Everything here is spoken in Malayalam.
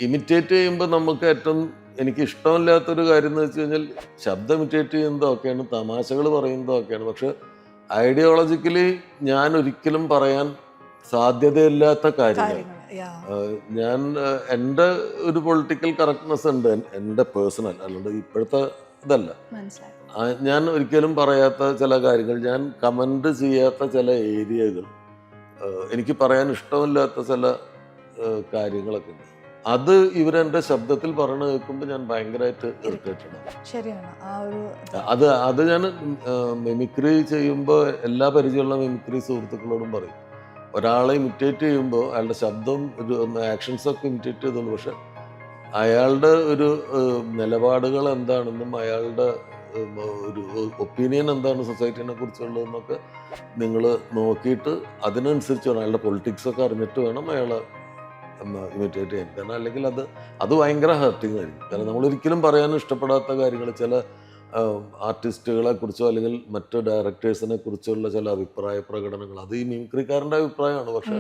ഇമിറ്റേറ്റ് ചെയ്യുമ്പോൾ നമുക്ക് ഏറ്റവും എനിക്ക് ഇഷ്ടമില്ലാത്തൊരു കാര്യം എന്ന് വെച്ച് കഴിഞ്ഞാൽ ശബ്ദം ഇമിറ്റേറ്റ് ചെയ്യുന്നതൊക്കെയാണ്, തമാശകൾ പറയുന്നതൊക്കെയാണ്. പക്ഷെ ഐഡിയോളജിക്കലി ഞാൻ ഒരിക്കലും പറയാൻ സാധ്യതയില്ലാത്ത കാര്യങ്ങൾ. ഞാൻ എൻ്റെ ഒരു പൊളിറ്റിക്കൽ കറക്റ്റ്നെസ് ഉണ്ട്, എൻ്റെ പേഴ്സണൽ, അല്ലാണ്ട് ഇപ്പോഴത്തെ ഇതല്ല. ഞാൻ ഒരിക്കലും പറയാത്ത ചില കാര്യങ്ങൾ, ഞാൻ കമൻ്റ് ചെയ്യാത്ത ചില ഏരിയകൾ, എനിക്ക് പറയാൻ ഇഷ്ടമില്ലാത്ത ചില കാര്യങ്ങളൊക്കെ ഉണ്ട്. അത് ഇവരെൻ്റെ ശബ്ദത്തിൽ പറഞ്ഞു കേൾക്കുമ്പോൾ ഞാൻ ഭയങ്കരമായിട്ട് ഇറിറ്റേറ്റഡ് ആണ്. ശരിയാണ്. അത് ഞാൻ മിമിക്രി ചെയ്യുമ്പോൾ എല്ലാ പരിചയമുള്ള മിമിക്രി സുഹൃത്തുക്കളോടും പറയും, ഒരാളെ ഇമിറ്റേറ്റ് ചെയ്യുമ്പോൾ അയാളുടെ ശബ്ദം ആക്ഷൻസൊക്കെ ഇമിറ്റേറ്റ് ചെയ്തുള്ളൂ, പക്ഷെ അയാളുടെ ഒരു നിലപാടുകൾ എന്താണെന്നും അയാളുടെ ഒരു ഒപ്പീനിയൻ എന്താണ് സൊസൈറ്റീനെ കുറിച്ചുള്ളതെന്നൊക്കെ നിങ്ങൾ നോക്കിയിട്ട് അതിനനുസരിച്ച് വേണം, അയാളുടെ പൊളിറ്റിക്സൊക്കെ അറിഞ്ഞിട്ട് വേണം അയാളെ ഇമിറ്റേറ്റ് ചെയ്യാൻ. കാരണം അല്ലെങ്കിൽ അത് ഭയങ്കര ഹേർട്ടിങ് ആയിരിക്കും. കാരണം നമ്മളൊരിക്കലും പറയാൻ ഇഷ്ടപ്പെടാത്ത കാര്യങ്ങൾ, ചില ആർട്ടിസ്റ്റുകളെ കുറിച്ചോ അല്ലെങ്കിൽ മറ്റു ഡയറക്ടേഴ്സിനെ കുറിച്ചുള്ള ചില അഭിപ്രായ പ്രകടനങ്ങൾ, അത് ഈ മിമിക്രിക്കാരൻ്റെ അഭിപ്രായമാണ്. പക്ഷെ